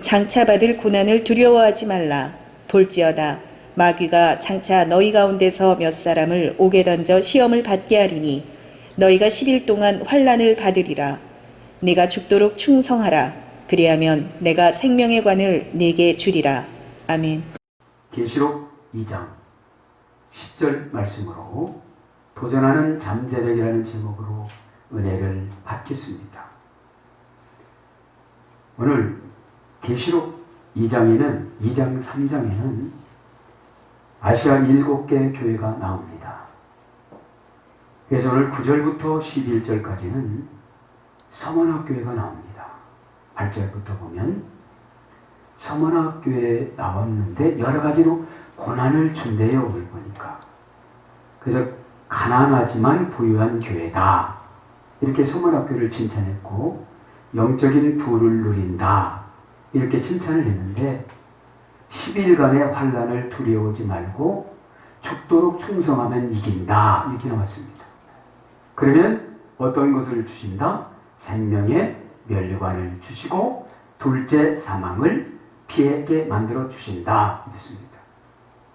너희는 장차 받을 고난을 두려워하지 말라. 볼지어다 마귀가 장차 너희 가운데서 몇 사람을 옥에 던져 시험을 받게 하리니 너희가 10일 동안 환난을 받으리라. 네가 죽도록 충성하라. 그리하면 내가 생명의 관을 네게 주리라. 아멘. 계시록 2장 10절 말씀으로 도전하는 잠재력이라는 제목으로 은혜를 받겠습니다. 오늘 계시록 2장에는 2장 3장에는 아시아 7개 교회가 나옵니다. 그래서 오늘 9절부터 11절까지는 서머나 교회가 나옵니다. 8절부터 보면 서머나 교회에 나왔는데 여러 가지로 고난을 준대요. 오늘 보니까. 그래서 가난하지만 부유한 교회다. 이렇게 서머나 교회를 칭찬했고 영적인 부를 누린다. 이렇게 칭찬을 했는데 10일간의 환난을 두려워하지 말고 죽도록 충성하면 이긴다. 이렇게 나왔습니다. 그러면 어떤 것을 주신다? 생명의 멸관을 주시고 둘째 사망을 피하게 만들어 주신다. 이랬습니다.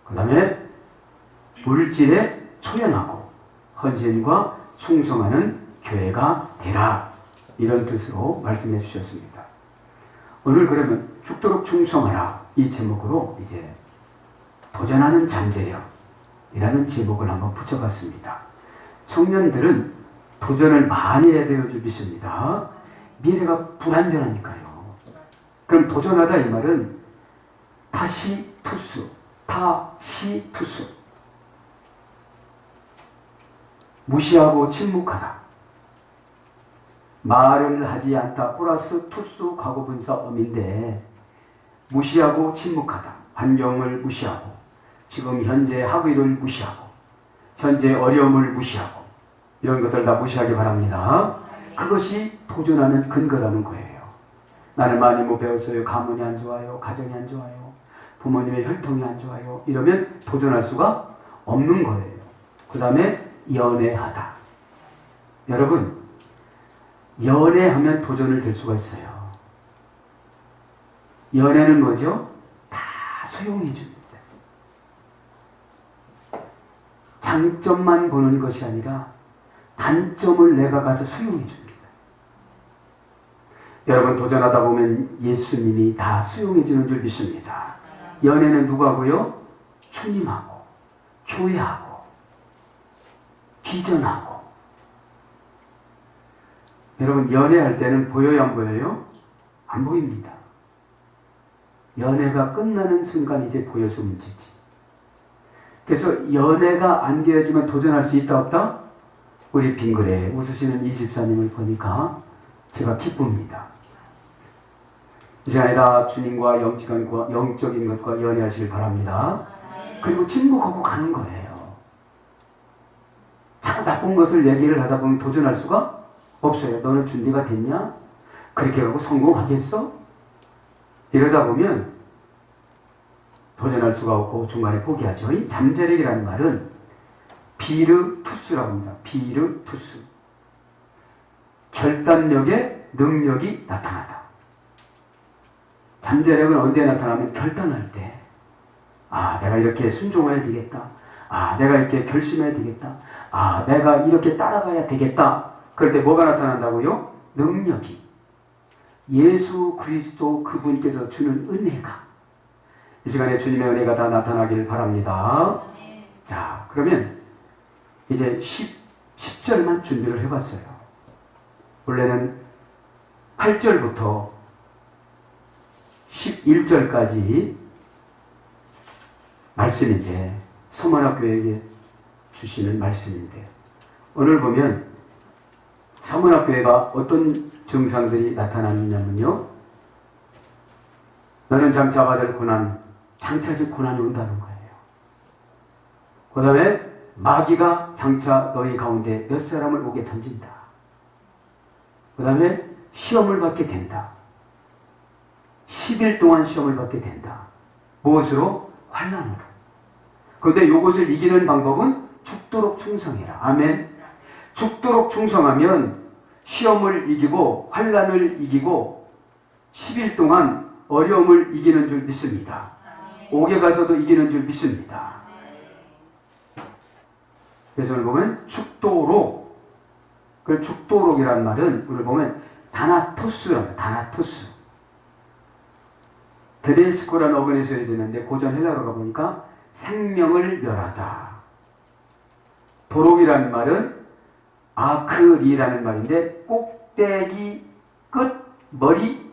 그 다음에 물질에 초연하고 헌신과 충성하는 교회가 되라. 이런 뜻으로 말씀해 주셨습니다. 오늘 그러면 죽도록 충성하라 이 제목으로 이제 도전하는 잠재력이라는 제목을 한번 붙여봤습니다. 청년들은 도전을 많이 해야 되는 줄 믿습니다. 미래가 불안전하니까요. 그럼 도전하다 이 말은 타시투수, 타시투수. 무시하고 침묵하다. 말을 하지 않다 플러스 투수 과거분사 어민데 무시하고 침묵하다. 환경을 무시하고 지금 현재 학위를 무시하고 현재 어려움을 무시하고 이런 것들 다 무시하기 바랍니다. 그것이 도전하는 근거라는 거예요. 나는 많이 못 배웠어요. 가문이 안 좋아요. 가정이 안 좋아요. 부모님의 혈통이 안 좋아요. 이러면 도전할 수가 없는 거예요. 그 다음에 연애하다. 여러분 연애하면 도전을 될 수가 있어요. 연애는 뭐죠? 다 소용해 줍니다. 장점만 보는 것이 아니라 단점을 내가 가서 수용해 줍니다. 여러분 도전하다 보면 예수님이 다 수용해 주는 줄 믿습니다. 연애는 누구하고요? 주님하고 교회하고 비전하고. 여러분 연애할 때는 보여요 안 보여요? 안 보입니다. 연애가 끝나는 순간 이제 보여서 문제지. 그래서 연애가 안 되어지면 도전할 수 있다 없다? 우리 빙그레 웃으시는 이 집사님을 보니까 제가 기쁩니다. 이 시간에 다 주님과 영적인 것과 연애하시길 바랍니다. 그리고 침묵하고 가는 거예요. 자꾸 나쁜 것을 얘기를 하다 보면 도전할 수가 없어요. 너는 준비가 됐냐? 그렇게 하고 성공하겠어? 이러다 보면 도전할 수가 없고 중간에 포기하죠. 이 잠재력이라는 말은 비르투스라고 합니다. 비르투스. 결단력의 능력이 나타나다. 잠재력은 언제 나타나면 결단할 때. 아, 내가 이렇게 순종해야 되겠다. 아, 내가 이렇게 결심해야 되겠다. 아, 내가 이렇게 따라가야 되겠다. 그럴 때 뭐가 나타난다고요? 능력이. 예수 그리스도 그분께서 주는 은혜가. 이 시간에 주님의 은혜가 다 나타나길 바랍니다. 자, 그러면 이제 10절만 준비를 해봤어요. 원래는 8절부터 11절까지 말씀인데 서머나 교회에게 주시는 말씀인데 오늘 보면 서머나 교회가 어떤 증상들이 나타나느냐면요. 너는 장차 받을 고난, 장차적 고난이 온다는 거예요. 그 다음에 마귀가 장차 너희 가운데 몇 사람을 오게 던진다. 그 다음에 시험을 받게 된다. 10일 동안 시험을 받게 된다. 무엇으로? 환난으로. 그런데 이것을 이기는 방법은 죽도록 충성해라. 아멘. 죽도록 충성하면 시험을 이기고 환난을 이기고 10일 동안 어려움을 이기는 줄 믿습니다. 옥에 가서도 이기는 줄 믿습니다. 그래서 오늘 보면 죽도록, 그 죽도록이라는 말은 오늘 보면 다나토스라는, 다나토스. 드레스코라는 어근에 써야 되는데 고전 헬라어가 보니까 생명을 멸하다. 도록이라는 말은 아크리라는 말인데 꼭대기, 끝, 머리.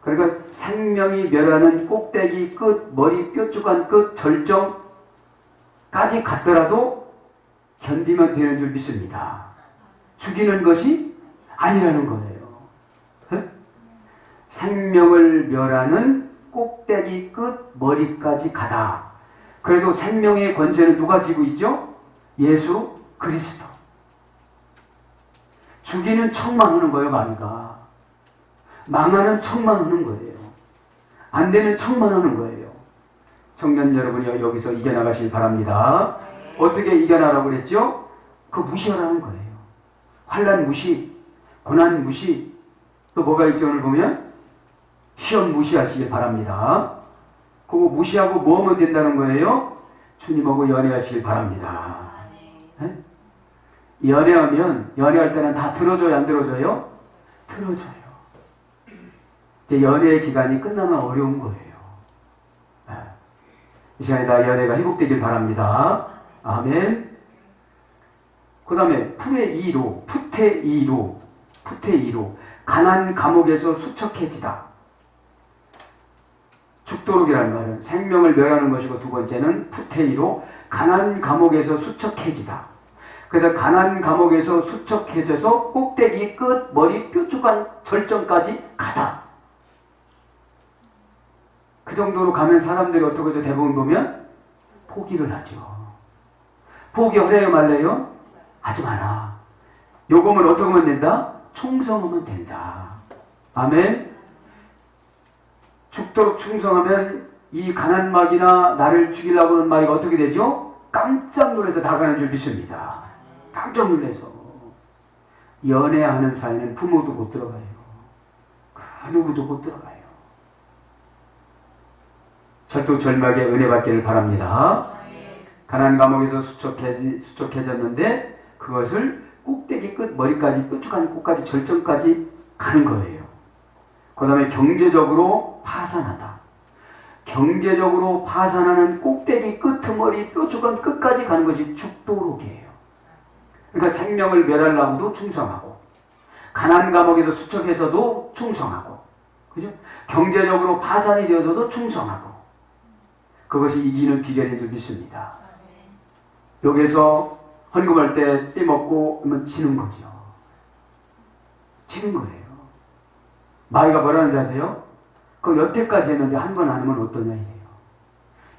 그러니까 생명이 멸하는 꼭대기, 끝, 머리, 뾰족한 끝, 절정까지 갔더라도 견디면 되는 줄 믿습니다. 죽이는 것이 아니라는 거예요. 생명을 멸하는 꼭대기, 끝, 머리까지 가다. 그래도 생명의 권세는 누가 쥐고 있죠? 예수 그리스도. 죽이는 척 망하는 거예요, 마귀가. 망하는 척 망하는 거예요. 안 되는 척 망하는 거예요. 청년 여러분이 여기서 이겨나가시길 바랍니다. 어떻게 이겨나가라고 그랬죠? 그 무시하라는 거예요. 환난 무시, 고난 무시, 또 뭐가 있죠? 오늘 보면 시험 무시하시길 바랍니다. 그거 무시하고 뭐 하면 된다는 거예요? 주님하고 연애하시길 바랍니다. 네? 연애할 때는 다 들어줘요, 안 들어줘요? 들어줘요. 이제 연애의 기간이 끝나면 어려운 거예요. 네. 이 시간에 다 연애가 회복되길 바랍니다. 아멘. 그 다음에 푸테이로, 가난 감옥에서 수척해지다. 죽도록이라는 말은 생명을 멸하는 것이고, 두 번째는 푸테이로, 가난 감옥에서 수척해지다. 그래서 가난 감옥에서 수척해져서 꼭대기, 끝, 머리, 뾰족한 절정까지 가다. 그 정도로 가면 사람들이 어떻게 하죠? 대부분 보면 포기를 하죠. 포기하래요, 말래요? 하지 마라. 요금을 어떻게 하면 된다? 충성하면 된다. 아멘. 죽도록 충성하면 이 가난 마귀나 나를 죽이려고 하는 마귀가 어떻게 되죠? 깜짝 놀라서 나가는 줄 믿습니다. 깜짝 놀라서. 연애하는 사이는 부모도 못 들어가요. 그 누구도 못 들어가요. 절도절막의 은혜 받기를 바랍니다. 가난 감옥에서 수척해졌는데 그것을 꼭대기, 끝, 머리까지, 뾰족한 끝까지, 절정까지 가는 거예요. 그 다음에 경제적으로 파산하다. 경제적으로 파산하는 꼭대기, 끄트머리, 뾰족한 끝까지 가는 것이 죽도록이에요. 그러니까 생명을 멸하려고도 충성하고, 가난 감옥에서 수척해서도 충성하고, 그죠? 경제적으로 파산이 되어서도 충성하고, 그것이 이기는 비결인 줄 믿습니다. 여기서 헌금할 때 떼먹고 하면 지는 거죠. 지는 거예요. 마귀가 뭐라는지 아세요? 그 여태까지 했는데 한 번 안 하면 어떠냐 이래요.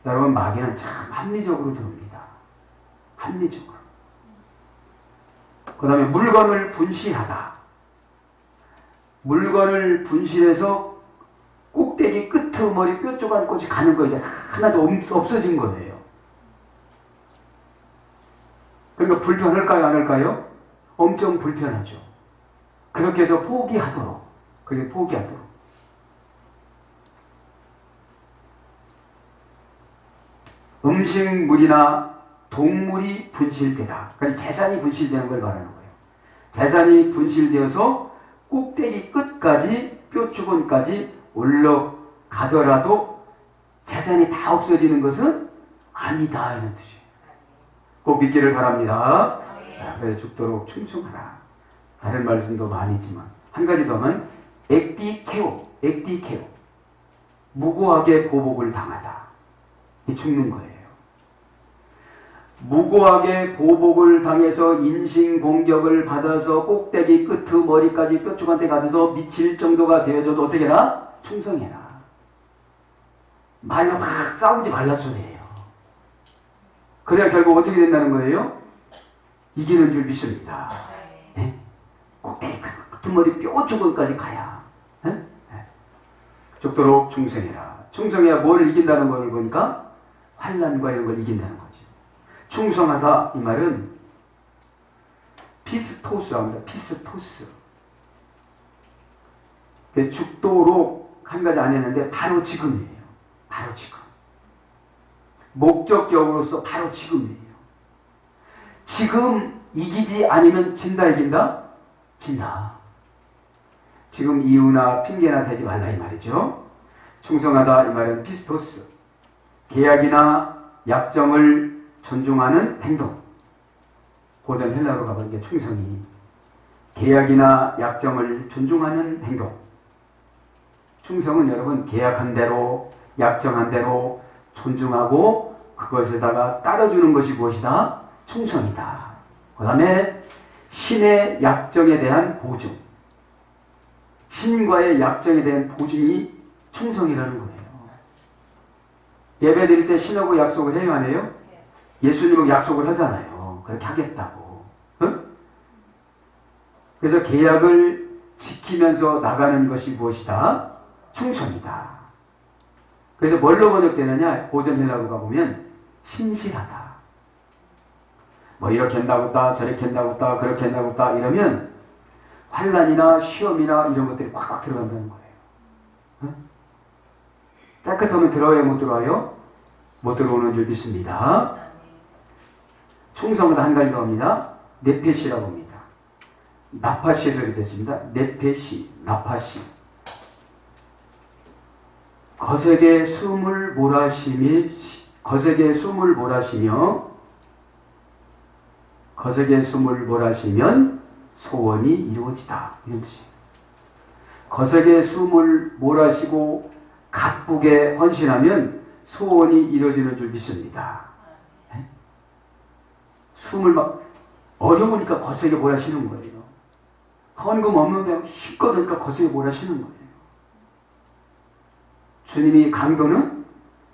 여러분, 마귀는 참 합리적으로 들어옵니다. 합리적으로. 그 다음에 물건을 분실하다. 물건을 분실해서 꼭대기, 끄트머리, 뾰족한 꽃이 가는 거 이제 하나도 없어진 거예요. 그러니까 불편할까요, 안 할까요? 엄청 불편하죠. 그렇게 해서 포기하도록. 그게 포기하도록. 음식물이나 동물이 분실되다. 그러니까 재산이 분실되는 걸 말하는 거예요. 재산이 분실되어서 꼭대기 끝까지, 뾰족원까지 올라가더라도 재산이 다 없어지는 것은 아니다, 이런 뜻이에요. 꼭 믿기를 바랍니다. 그래서 죽도록 충성하라. 다른 말씀도 많이 있지만 한 가지 더 하면 액디케오. 무고하게 보복을 당하다. 이 죽는 거예요. 무고하게 보복을 당해서 인신공격을 받아서 꼭대기, 끝, 머리까지 뾰족한 데 가서 미칠 정도가 되어져도 어떻게 해라? 충성해라. 마귀와 막 싸우지 말라 소리예요. 그래야 결국 어떻게 된다는 거예요? 이기는 줄 믿습니다. 네? 꼭대기, 끝, 머리 뾰족한까지 가야. 네? 네. 죽도록 충성해라. 충성해야 뭘 이긴다는 걸 보니까 환난과 이런 걸 이긴다는 거죠. 충성하다, 이 말은 피스토스라고 합니다. 피스토스. 죽도록 한 가지 안 했는데 바로 지금이에요. 바로 지금. 목적격으로서 바로 지금이에요. 지금 이기지 않으면 진다 이긴다? 진다. 지금 이유나 핑계나 대지 말라 이 말이죠. 충성하다 이 말은 피스토스. 계약이나 약정을 존중하는 행동. 고전 헬라어로 가보는 게 충성이. 계약이나 약정을 존중하는 행동. 충성은 여러분 계약한 대로 약정한 대로 존중하고 그것에다가 따라주는 것이 무엇이다? 충성이다. 그 다음에 신의 약정에 대한 보증. 신과의 약정에 대한 보증이 충성이라는 거예요. 예배 드릴 때 신하고 약속을 해요 안 해요? 예수님은 약속을 하잖아요. 그렇게 하겠다고. 응? 그래서 계약을 지키면서 나가는 것이 무엇이다? 충성이다. 그래서 뭘로 번역되느냐? 고전 헬라어로 가보면 신실하다. 뭐 이렇게 한다고 했다, 저렇게 한다고 했다, 그렇게 한다고 했다 이러면 환난이나 시험이나 이런 것들이 꽉꽉 들어간다는 거예요. 응? 깨끗하면 들어와요, 못 들어와요? 못 들어오는 줄 믿습니다. 충성은 한 가지로 합니다. 네페시라고 합니다. 나파시에서 이렇게 됐습니다. 네페시, 나파시. 거세게 숨을 몰아쉬며 거세게 숨을 몰아쉬면 소원이 이루어지다. 이런 뜻이에요. 거세게 숨을 몰아쉬고 가쁘게 헌신하면 소원이 이루어지는 줄 믿습니다. 네? 숨을 막 어려우니까 거세게 몰아쉬는 거예요. 헌금 없는데 힘껏 하니까 거세게 몰아쉬는 거예요. 주님이 강도는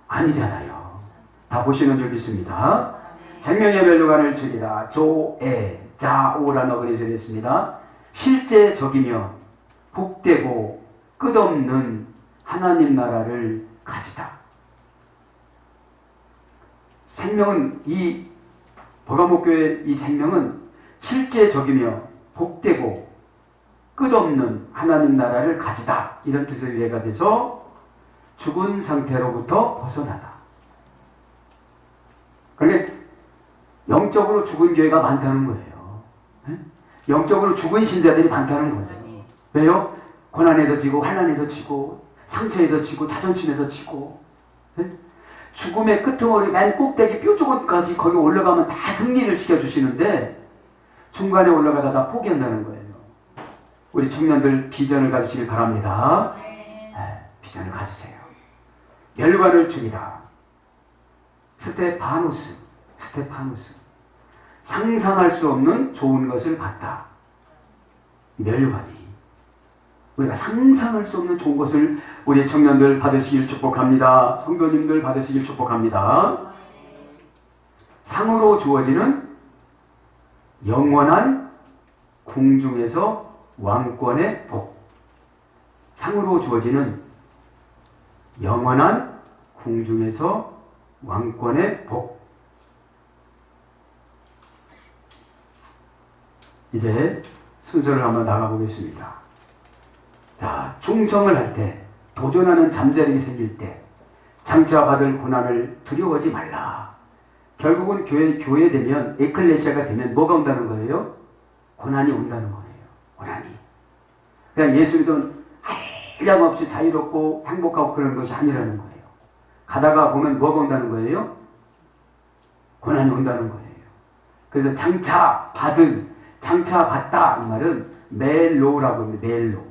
아니잖아요. 다 보시는 줄 믿습니다. 생명의 멸류관을 주리라. 조에 자오라는 어근에서 됐습니다. 실제 적이며 복되고 끝없는 하나님 나라를 가지다. 생명은 이 버가목교의 이 생명은 실제 적이며 복되고 끝없는 하나님 나라를 가지다. 이런 뜻을 이해가 돼서 죽은 상태로부터 벗어나다. 그런데 영적으로 죽은 교회가 많다는 거예요. 영적으로 죽은 신자들이 많다는 거예요. 왜요? 고난에서 지고 환난에서 지고 상처에서 지고 자존심에서 지고 죽음의 끄트머리 맨 꼭대기 뾰족원까지 거기 올라가면 다 승리를 시켜주시는데 중간에 올라가다 다 포기한다는 거예요. 우리 청년들 비전을 가지시길 바랍니다. 비전을 가지세요. 멸관을 주리라. 스테파누스. 상상할 수 없는 좋은 것을 봤다. 멸관이. 우리가 상상할 수 없는 좋은 것을 우리 청년들 받으시길 축복합니다. 성도님들 받으시길 축복합니다. 상으로 주어지는 영원한 궁중에서 왕권의 복. 상으로 주어지는 영원한 궁중에서 왕권의 복. 이제 순서를 한번 나가보겠습니다. 자, 충성을 할 때, 도전하는 잠자력이 생길 때, 장차 받을 고난을 두려워하지 말라. 결국은 교회 되면, 에클레시아가 되면 뭐가 온다는 거예요? 고난이 온다는 거예요. 고난이. 그냥 예수 믿으면 한량없이 자유롭고 행복하고 그런 것이 아니라는 거예요. 가다가 보면 뭐가 온다는 거예요? 고난이 온다는 거예요. 그래서 장차 받다 이 말은 멜로라고 합니다. 멜로.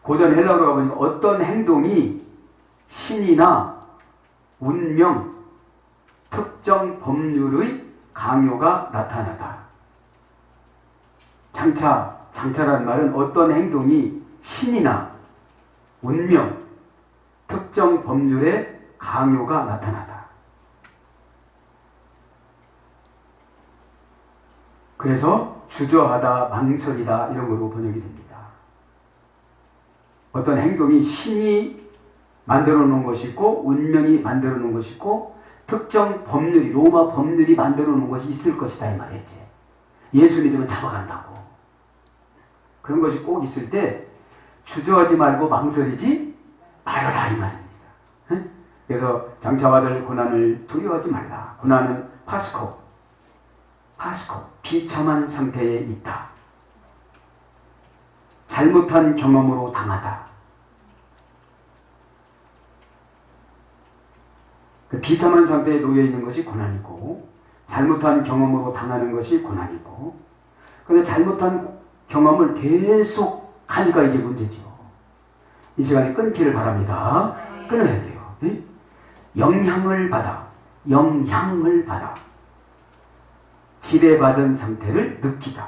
고전 헬라어로 가보니까 어떤 행동이 신이나 운명, 특정 법률의 강요가 나타나다. 장차라는 말은 어떤 행동이 신이나 운명, 특정 법률의 강요가 나타나다. 그래서 주저하다, 망설이다 이런 걸로 번역이 됩니다. 어떤 행동이 신이 만들어 놓은 것이 있고 운명이 만들어 놓은 것이 있고 특정 법률이 로마 법률이 만들어 놓은 것이 있을 것이다 이 말이지. 예수 믿으면 잡아간다고. 그런 것이 꼭 있을 때 주저하지 말고 망설이지 말아라 이 말입니다. 그래서 장차받을 고난을 두려워하지 말라. 고난은 파스코, 비참한 상태에 있다. 잘못한 경험으로 당하다. 그 비참한 상태에 놓여 있는 것이 고난이고, 잘못한 경험으로 당하는 것이 고난이고, 근데 잘못한 경험을 계속 하니까 이게 문제죠. 이 시간에 끊기를 바랍니다. 끊어야 돼요. 네? 영향을 받아 지배받은 상태를 느끼다.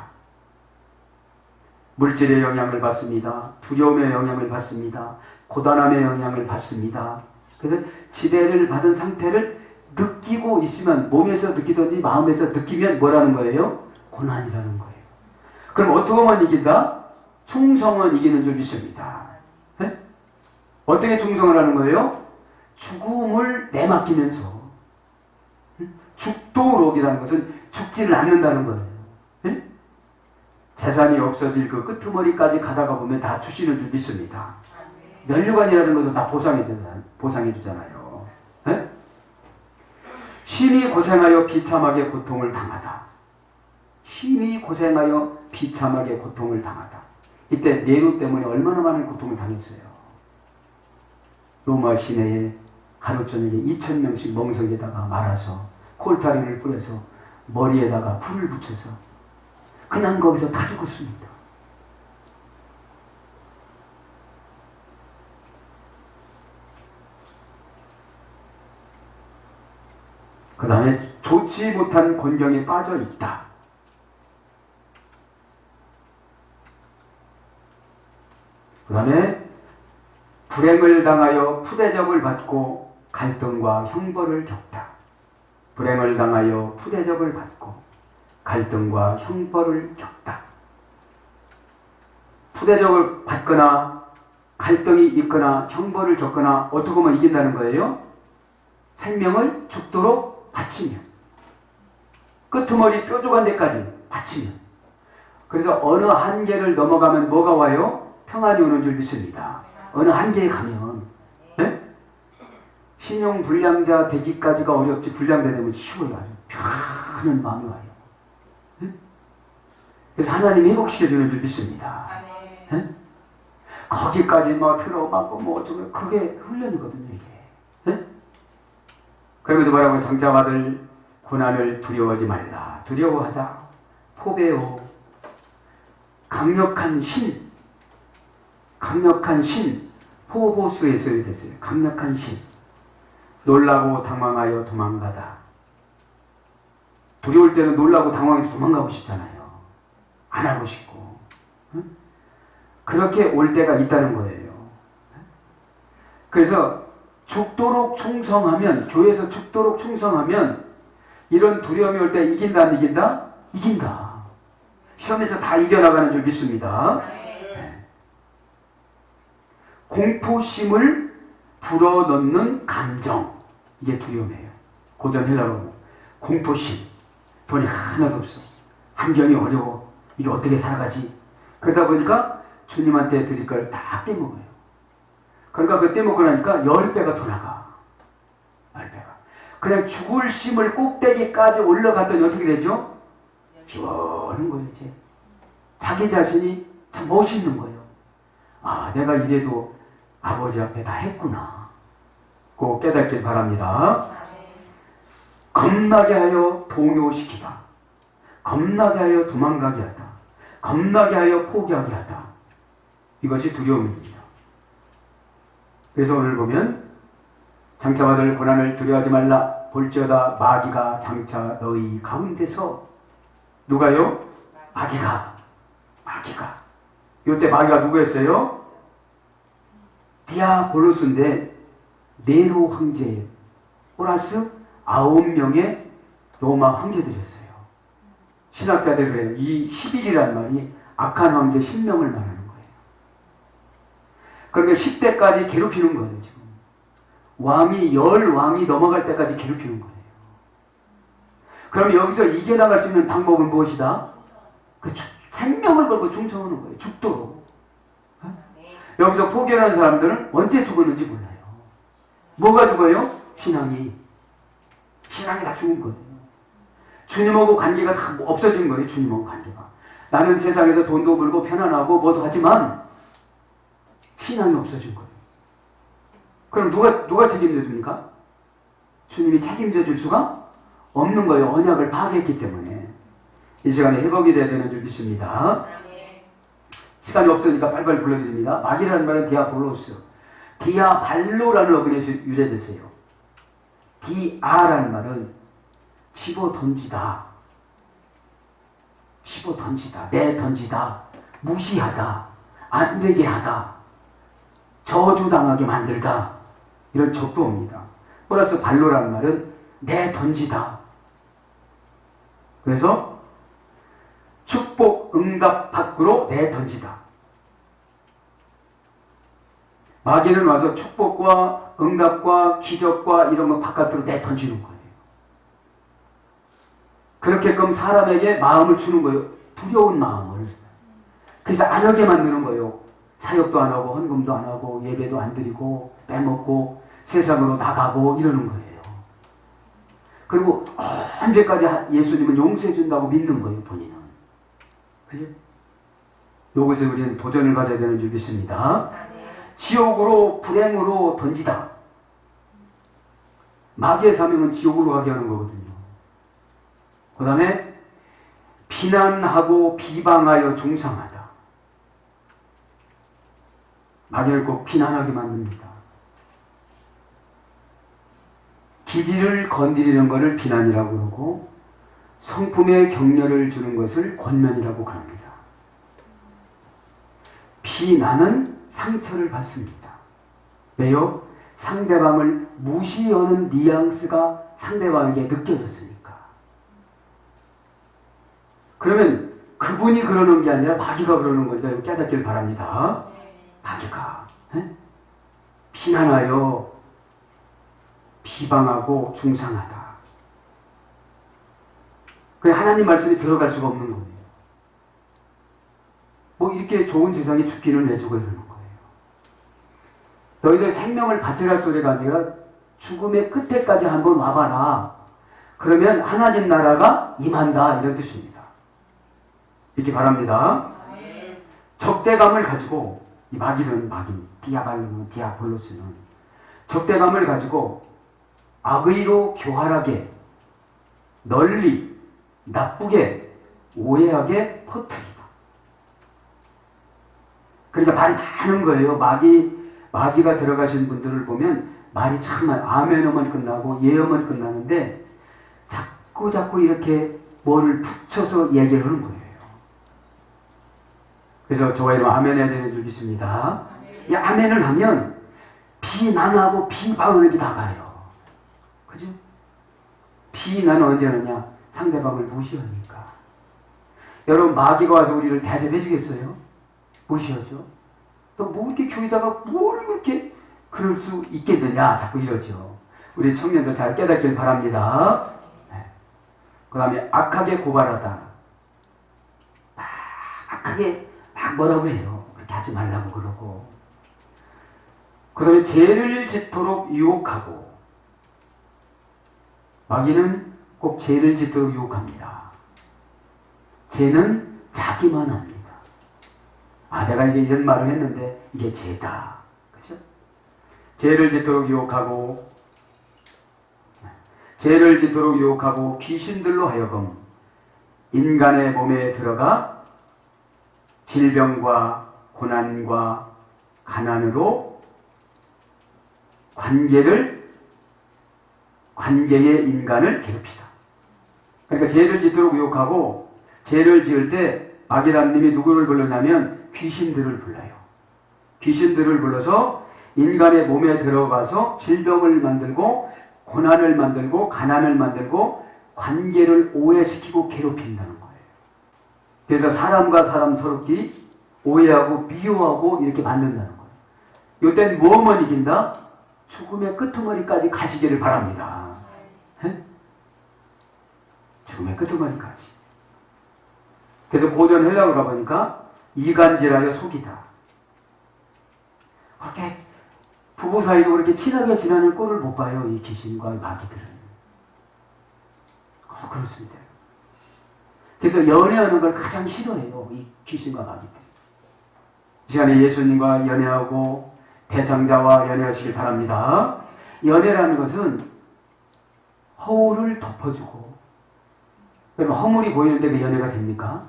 물질의 영향을 받습니다. 두려움의 영향을 받습니다. 고단함의 영향을 받습니다. 그래서 지배를 받은 상태를 느끼고 있으면, 몸에서 느끼든지 마음에서 느끼면 뭐라는 거예요? 고난이라는 거예요. 그럼 어떻게 하면 이긴다? 충성은 이기는 줄 믿습니다. 네? 어떻게 충성을 하는 거예요? 죽음을 내맡기면서. 죽도록이라는 것은 죽지를 않는다는 거예요. 네? 재산이 없어질 그 끄트머리까지 가다가 보면 다 주시는 줄 믿습니다. 면류관이라는 것은 다 보상해 주잖아요. 네? 심히 고생하여 비참하게 고통을 당하다. 심히 고생하여 비참하게 고통을 당하다. 이때 네로 때문에 얼마나 많은 고통을 당했어요. 로마 시내에 하루 저녁에 2,000명씩 멍석에다가 말아서 콜타리를 뿌려서 머리에다가 불을 붙여서 그냥 거기서 다 죽었습니다. 그 다음에 좋지 못한 곤경에 빠져 있다. 그 다음에 불행을 당하여 푸대접을 받고 갈등과 형벌을 겪다. 불행을 당하여 푸대접을 받고 갈등과 형벌을 겪다. 푸대접을 받거나 갈등이 있거나 형벌을 겪거나 어떻게 하면 이긴다는 거예요? 생명을 죽도록 바치며, 끄트머리 뾰족한 데까지 바치며. 그래서 어느 한계를 넘어가면 뭐가 와요? 평안이 오는 줄 믿습니다. 어느 한계에 가면, 네? 신용불량자 되기까지가 어렵지 불량자 되면 쉬워요. 아주 편한 마음이 와요. 네? 그래서 하나님이 회복시켜주는 줄 믿습니다. 네? 거기까지 뭐 들어맞고 뭐 어쩌고, 그게 훈련이거든요, 이게. 네? 그러면서 뭐라고? 장차받을 고난을 두려워하지 말라. 두려워하다, 포배오, 강력한 신, 포보수에 소유됐어요. 강력한 신. 놀라고 당황하여 도망가다. 두려울 때는 놀라고 당황해서 도망가고 싶잖아요. 안 하고 싶고. 응? 그렇게 올 때가 있다는 거예요. 그래서 죽도록 충성하면, 교회에서 죽도록 충성하면 이런 두려움이 올 때 이긴다 안 이긴다? 이긴다. 시험에서 다 이겨나가는 줄 믿습니다. 네. 공포심을 불어넣는 감정, 이게 두려움이에요. 고전 헬라어로 공포심. 돈이 하나도 없어. 환경이 어려워. 이게 어떻게 살아가지? 그러다 보니까 주님한테 드릴 걸 다 떼먹어요. 그러니까 그 떼먹고 나니까 10배가 더 나가. 10배가. 그냥 죽을 심을 꼭대기까지 올라갔더니 어떻게 되죠? 시원한 거예요, 이제. 자기 자신이 참 멋있는 거예요. 아, 내가 이래도 아버지 앞에 다 했구나. 꼭 깨닫길 바랍니다. 겁나게 하여 동요시키다. 겁나게 하여 도망가게 하다. 겁나게 하여 포기하게 하다. 이것이 두려움입니다. 그래서 오늘 보면 장차받을 고난을 두려워하지 말라. 볼지어다 마귀가 장차 너희 가운데서, 누가요? 마귀가. 이때 마귀가 누구였어요? 디아볼로스인데 네로 황제 플러스 9명의 로마 황제들이었어요. 신학자들 그래요. 이 11이라는 말이 악한 황제 10명을 말하는 거예요. 그러니까 10대까지 괴롭히는 거예요. 지금 왕이 10왕이 넘어갈 때까지 괴롭히는 거예요. 그럼 여기서 이겨나갈 수 있는 방법은 무엇이다? 그 생명을 걸고 충성하는 거예요. 죽도록. 여기서 포기하는 사람들은 언제 죽었는지 몰라요. 뭐가 죽어요? 신앙이 다 죽은 거예요. 주님하고 관계가 다 없어진 거예요. 주님하고 관계가. 나는 세상에서 돈도 벌고 편안하고 뭐도 하지만 신앙이 없어진 거예요. 그럼 누가 책임져 줍니까? 주님이 책임져 줄 수가 없는 거예요. 언약을 파괴했기 때문에. 이 시간에 회복이 돼야 되는 줄 믿습니다. 시간이 없으니까 빨리빨리 불러드립니다. 마귀라는 말은 디아볼로스, 디아발로라는 어근에서 유래됐어요. 디아라는 말은 집어 던지다, 내던지다, 무시하다, 안 되게 하다, 저주당하게 만들다, 이런 적도어입니다. 플러스 발로라는 말은 내던지다. 그래서 축복, 응답 밖으로 내던지다. 마귀는 와서 축복과 응답과 기적과 이런 거 바깥으로 내던지는 거예요. 그렇게끔 사람에게 마음을 주는 거예요. 두려운 마음을. 그래서 안 하게 만드는 거예요. 사역도 안 하고 헌금도 안 하고 예배도 안 드리고 빼먹고 세상으로 나가고 이러는 거예요. 그리고 언제까지 예수님은 용서해 준다고 믿는 거예요. 본인은. 그죠? 요것에 우리는 도전을 가져야 되는 줄 믿습니다. 지옥으로 불행으로 던지다. 마귀의 사명은 지옥으로 가게 하는 거거든요. 그 다음에 비난하고 비방하여 중상하다. 마귀를 꼭 비난하게 만듭니다. 기질을 건드리는 것을 비난이라고 그러고 성품에 격려를 주는 것을 권면이라고 합니다. 비난은 상처를 받습니다. 왜요? 상대방을 무시하는 뉘앙스가 상대방에게 느껴졌으니까. 그러면 그분이 그러는 게 아니라 마귀가 그러는 거니까 깨닫길 바랍니다. 마귀가 비난하여 비방하고 중상하다. 그냥 하나님 말씀이 들어갈 수가 없는 거예요. 뭐 이렇게 좋은 세상에 죽기는 왜 죽어 이러는 거예요. 너희들 생명을 바치라 소리가 아니라 죽음의 끝에까지 한번 와봐라. 그러면 하나님 나라가 임한다 이런 뜻입니다. 이렇게 바랍니다. 적대감을 가지고 이 마귀는 디아볼로스는 적대감을 가지고 악의로 교활하게 널리 나쁘게 오해하게 퍼뜨리다. 그러니까 말이 많은 거예요. 마귀가 들어가신 분들을 보면 말이 참 아멘어만 끝나고 예어만 끝나는데 자꾸 이렇게 뭐를 붙여서 얘기를 하는 거예요. 그래서 저와 여러분 아멘 해야 되는 줄 믿습니다. 이 아멘을 하면 비난하고 비방하게 나가요. 그죠? 비난은 언제 하느냐? 상대방을 무시하니까. 여러분 마귀가 와서 우리를 대접해 주겠어요? 무시하죠? 또 뭐 이렇게 교회다가 뭘 그렇게 그럴 수 있겠느냐? 자꾸 이러죠. 우리 청년들 잘 깨닫길 바랍니다. 네. 그 다음에 악하게 고발하다. 악하게 막 뭐라고 해요. 그렇게 하지 말라고 그러고. 그 다음에 죄를 짓도록 유혹하고. 마귀는 꼭 죄를 짓도록 유혹합니다. 죄는 자기만 합니다. 내가 이런 말을 했는데 이게 죄다. 그죠? 죄를 짓도록 유혹하고 귀신들로 하여금 인간의 몸에 들어가 질병과 고난과 가난으로 관계의 인간을 괴롭히다. 그러니까 죄를 짓도록 유혹하고 죄를 지을 때 마귀라는 님이 누구를 불렀냐면 귀신들을 불러요. 귀신들을 불러서 인간의 몸에 들어가서 질병을 만들고 고난을 만들고 가난을 만들고 관계를 오해시키고 괴롭힌다는 거예요. 그래서 사람과 사람 서로끼리 오해하고 미워하고 이렇게 만든다는 거예요. 이때는 뭐만 이긴다? 죽음의 끄트머리까지 가시기를 바랍니다. 죽음의 끄트머리까지. 그래서 고전 헬라어로 가보니까 이간질하여 속이다. 그렇게 부부 사이도 그렇게 친하게 지내는 꼴을 못 봐요. 이 귀신과 마귀들은. 그렇습니다. 그래서 연애하는 걸 가장 싫어해요. 이 귀신과 마귀들. 이 시간에 예수님과 연애하고 대상자와 연애하시길 바랍니다. 연애라는 것은 허울을 덮어주고, 그러면 허물이 보이는데 왜 연애가 됩니까?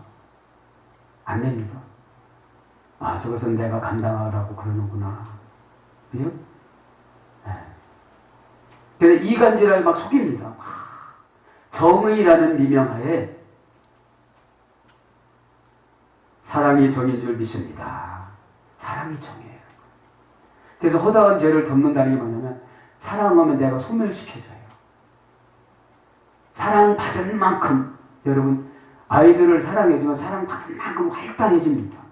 안 됩니다. 아, 저것은 내가 감당하라고 그러는구나. 그죠? 네. 그래서 이간질하게 막 속입니다. 정의라는 미명하에 사랑이 정인 줄 믿습니다. 사랑이 정이에요. 그래서 허다한 죄를 덮는다는 게 뭐냐면, 사랑하면 내가 소멸시켜줘요. 사랑받은 만큼, 여러분, 아이들을 사랑해주면 사랑받은 만큼 활달해집니다.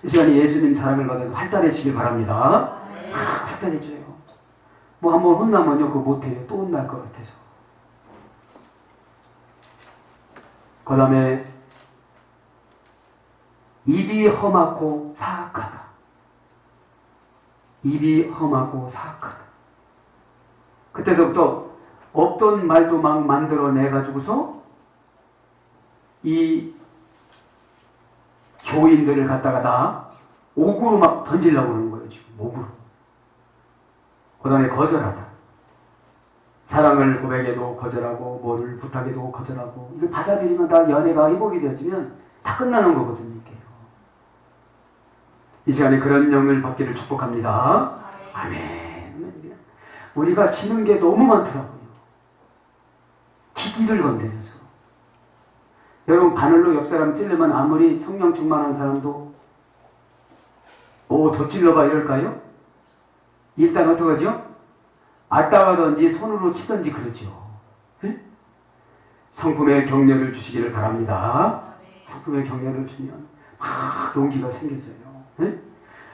이 시간에 예수님 사랑을 받아서 활달해지길 바랍니다. 활달해져요. 뭐 한번 혼나면요, 그거 못해요. 또 혼날 것 같아서. 그 다음에 입이 험하고 사악하다. 입이 험하고 사악하다. 그때서부터 없던 말도 막 만들어내가지고서 이 교인들을 갖다가 다 옥으로 막 던지려고 그러는 거예요. 지금 옥으로. 그 다음에 거절하다. 사랑을 고백해도 거절하고 뭐를 부탁해도 거절하고, 이거 받아들이면 다 연애가 회복이 되어지면 다 끝나는 거거든요. 이게요. 이 시간에 그런 영을 받기를 축복합니다. 아멘. 우리가 지는 게 너무 많더라고요. 기질을 건드려서. 여러분, 바늘로 옆 사람 찌르면 아무리 성령 충만한 사람도 더 찔러봐 이럴까요? 일단 어떡하죠? 아따가든지 손으로 치든지 그러죠. 네? 성품의 격려를 주시기를 바랍니다. 성품의 격려를 주면 막 용기가 생겨져요. 네?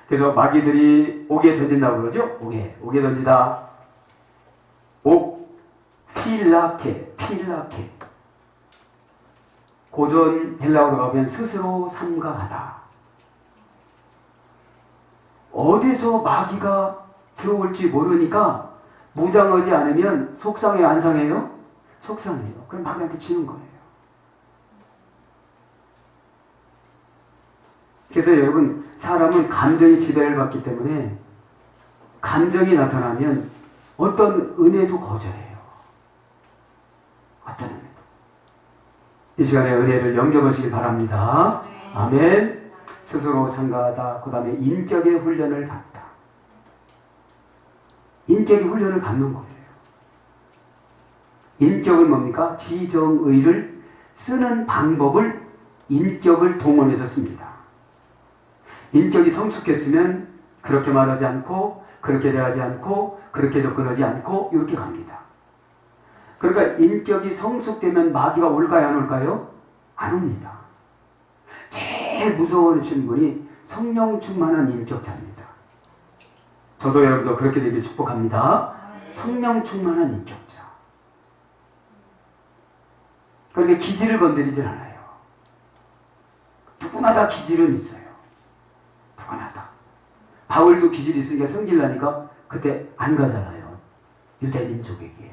그래서 마귀들이 옥에 던진다고 그러죠? 옥에 던지다. 옥, 필라케. 고전 헬라어로 가면 스스로 삼가하다. 어디서 마귀가 들어올지 모르니까 무장하지 않으면 속상해요, 안 상해요? 속상해요. 그럼 마귀한테 지는 거예요. 그래서 여러분, 사람은 감정이 지배를 받기 때문에 감정이 나타나면 어떤 은혜도 거절해요. 어떤 은혜도. 이 시간에 은혜를 영접하시길 바랍니다. 아멘. 스스로 상가하다. 그 다음에 인격의 훈련을 받다. 인격의 훈련을 받는 거예요. 인격은 뭡니까? 지정의를 쓰는 방법을 인격을 동원해서 씁니다. 인격이 성숙했으면 그렇게 말하지 않고, 그렇게 대하지 않고, 그렇게 접근하지 않고, 이렇게 갑니다. 그러니까 인격이 성숙되면 마귀가 올까요, 안 올까요? 안 옵니다. 제일 무서워하시는 분이 성령 충만한 인격자입니다. 저도 여러분도 그렇게 되길 축복합니다. 성령 충만한 인격자. 그러니까 기질을 건드리질 않아요. 누구나 다 기질은 있어요. 누구나 다. 바울도 기질이 있으니까 성질나니까 그때 안 가잖아요. 유대민족에게.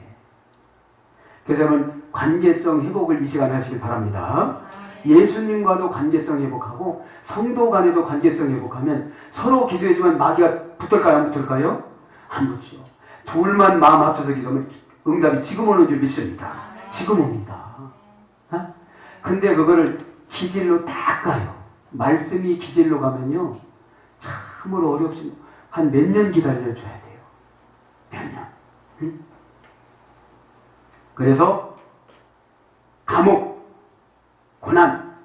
그래서 여러분, 관계성 회복을 이 시간에 하시길 바랍니다. 예수님과도 관계성 회복하고 성도 간에도 관계성 회복하면 서로 기도해주면 마귀가 붙을까요, 안 붙을까요? 안 붙죠. 둘만 마음 합쳐서 기도하면 응답이 지금 오는 줄 믿습니다. 지금 옵니다. 근데 그거를 기질로 딱 가요. 말씀이 기질로 가면요, 참으로 어렵습니다. 한 몇 년 기다려줘야 돼요. 몇 년. 응? 그래서 감옥, 고난,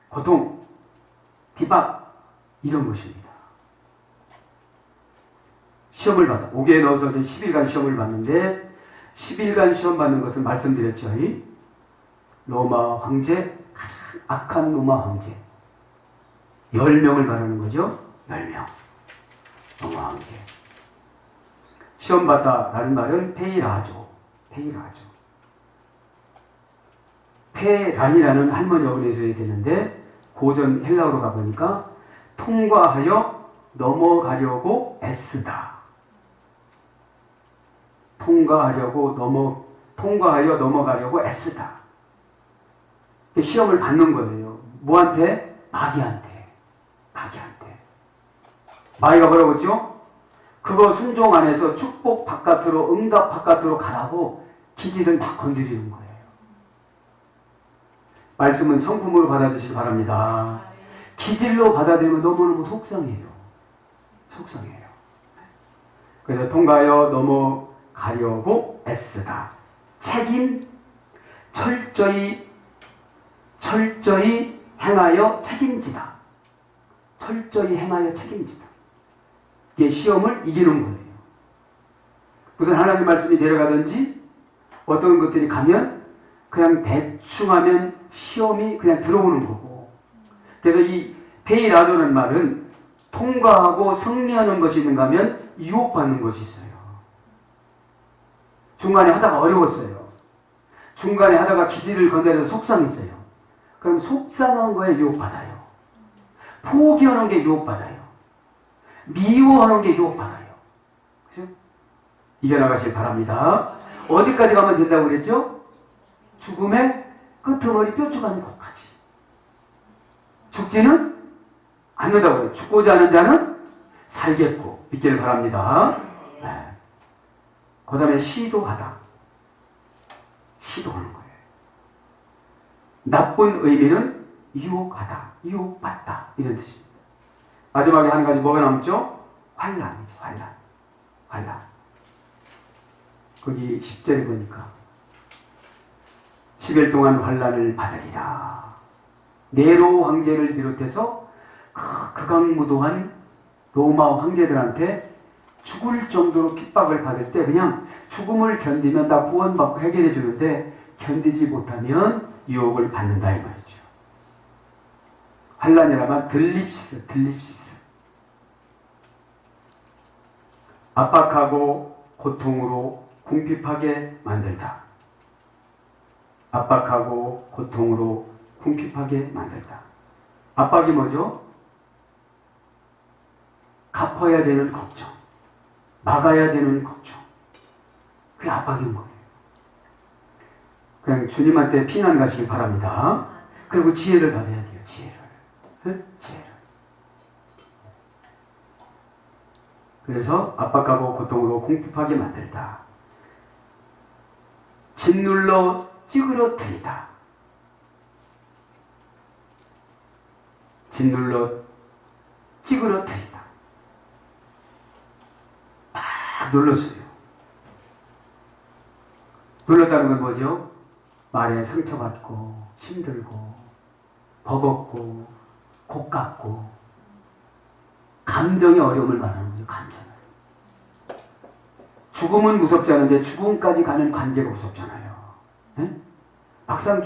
고통, 비박, 이런 것입니다. 시험을 받아. 옥에 넣어서 10일간 시험을 받는데, 10일간 시험 받는 것은 말씀드렸죠. 로마 황제, 가장 악한 로마 황제. 10명을 말하는 거죠. 10명. 로마 황제. 시험 받다라는 말은 페이라죠. 페란이라는 할머니 어머니 해줘야 되는데, 고전 헬라어로 가보니까 통과하여 넘어가려고 애쓰다. 통과하여 넘어가려고 애쓰다. 시험을 받는 거예요. 뭐한테? 마귀한테. 마귀가 뭐라고 했죠? 그거 순종 안에서 축복 바깥으로, 응답 바깥으로 가라고 기질을 막 건드리는 거예요. 말씀은 성품으로 받아주시기 바랍니다. 기질로 받아들이면 너무너무 속상해요. 그래서 통과하여 넘어가려고 애쓰다. 책임, 철저히 행하여 책임지다. 이게 시험을 이기는 거예요. 무슨 하나님 말씀이 내려가든지 어떤 것들이 가면 그냥 대충 하면 시험이 그냥 들어오는 거고. 그래서 이 페이라도는 말은 통과하고 승리하는 것이 있는가 하면 유혹받는 것이 있어요. 중간에 하다가 어려웠어요. 중간에 하다가 기질을 건드려서 속상했어요. 그럼 속상한 거에 유혹받아요. 포기하는 게 유혹받아요. 미워하는 게 유혹받아요. 그렇죠? 이겨나가길 바랍니다. 어디까지 가면 된다고 그랬죠? 죽음의 끄트머리 뾰족한 곳까지. 죽지는 않는다고 그래요. 죽고자 하는 자는 살겠고 믿기를 바랍니다. 네. 그 다음에 시도하는 거예요. 나쁜 의미는 유혹하다, 유혹받다 이런 뜻입니다. 마지막에 한 가지 뭐가 남죠? 환난이죠. 환난. 거기 10절에 보니까 10일 동안 환난을 받으리라. 네로 황제를 비롯해서 극악무도한 로마 황제들한테 죽을 정도로 핍박을 받을 때 그냥 죽음을 견디면 다 구원받고 해결해 주는데 견디지 못하면 유혹을 받는다 이 말이죠. 환난이라면 들립시스. 압박하고 고통으로 궁핍하게 만들다. 압박이 뭐죠? 갚아야 되는 걱정, 막아야 되는 걱정. 그게 압박인 거예요. 그냥 주님한테 피난 가시기 바랍니다. 그리고 지혜를 받아야 돼요. 지혜를. 그래서 압박하고 고통으로 궁핍하게 만들다. 짓눌러 찌그러뜨리다. 막 눌렀어요. 눌렀다는 건 뭐죠? 말에 상처받고 힘들고 버겁고 고깝고 감정의 어려움을 말하는 거예요. 감정을. 죽음은 무섭지 않은데 죽음까지 가는 관계가 무섭잖아요. 네? 막상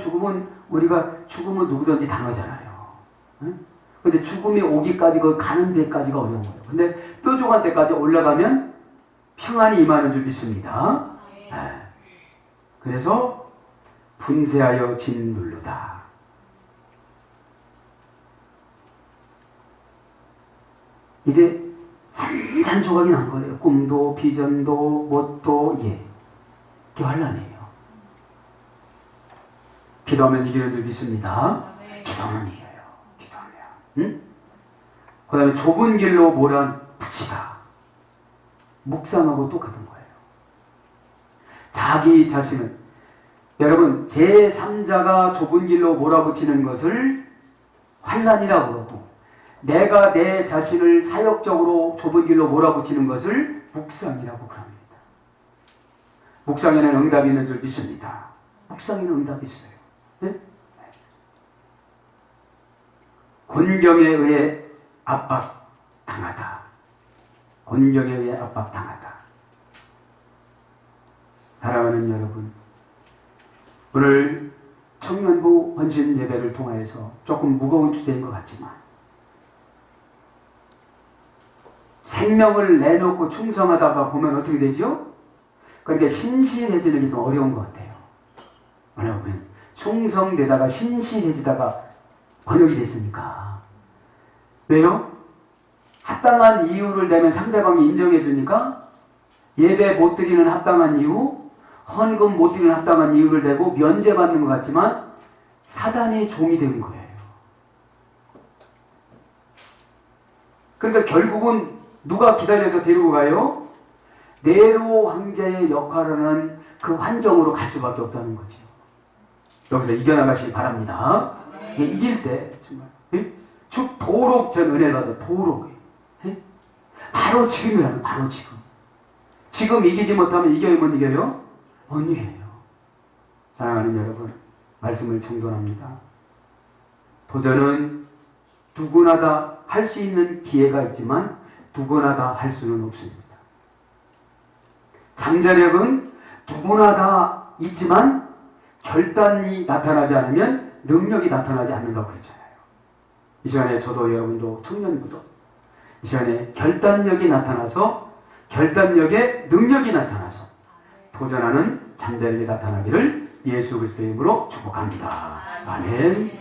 우리가 죽음은 누구든지 당하잖아요. 네? 근데 죽음이 오기까지 가는 데까지가 어려운 거예요. 근데 뾰족한 데까지 올라가면 평안이 임하는 줄 믿습니다. 네. 그래서 분쇄하여 짓누르다. 이제 산산조각이 난 거예요. 꿈도 비전도 뭣도 그게 환난이에요. 기도하면 이기는 줄 믿습니다. 기도하면 이겨요. 응? 그 다음에 좁은 길로 몰아붙이다. 묵상하고 또 같은 거예요. 자기 자신은 여러분 제3자가 좁은 길로 몰아붙이는 것을 환난이라고 그러고 내가 내 자신을 사역적으로 좁은 길로 몰아붙이는 것을 묵상이라고 그럽니다. 묵상에는 응답이 있는 줄 믿습니다. 묵상에는 응답이 있어요. 네? 곤경에 의해 압박당하다. 사랑하는 여러분, 오늘 청년부 헌신 예배를 통하여서 조금 무거운 주제인 것 같지만 생명을 내놓고 충성하다가 보면 어떻게 되죠? 그러니까 신실해지는 게 좀 어려운 것 같아요. 왜냐하면 충성되다가 신실해지다가 번역이 됐으니까. 왜요? 합당한 이유를 대면 상대방이 인정해 주니까 예배 못 드리는 합당한 이유, 헌금 못 드리는 합당한 이유를 대고 면제받는 것 같지만 사단의 종이 된 거예요. 그러니까 결국은 누가 기다려서 데리고 가요? 네로 황제의 역할을 하는 그 환경으로 갈 수밖에 없다는 거죠. 여기서 이겨나가시기 바랍니다. 예, 이길 때 정말 도록 전 은혜를 받아 도록. 예? 바로 지금이라는 바로 지금. 지금 이기지 못하면 이겨요 못 이겨요? 못 이겨요. 사랑하는 여러분, 말씀을 정돈합니다. 도전은 누구나 다 할 수 있는 기회가 있지만 누구나 다 할 수는 없습니다. 잠자력은 누구나 다 있지만 결단이 나타나지 않으면 능력이 나타나지 않는다고 그랬잖아요. 이 시간에 저도 여러분도 청년부도 이 시간에 결단력이 나타나서 결단력에 능력이 나타나서 도전하는 잠자력이 나타나기를 예수 그리스도의 이름으로 축복합니다. 아멘.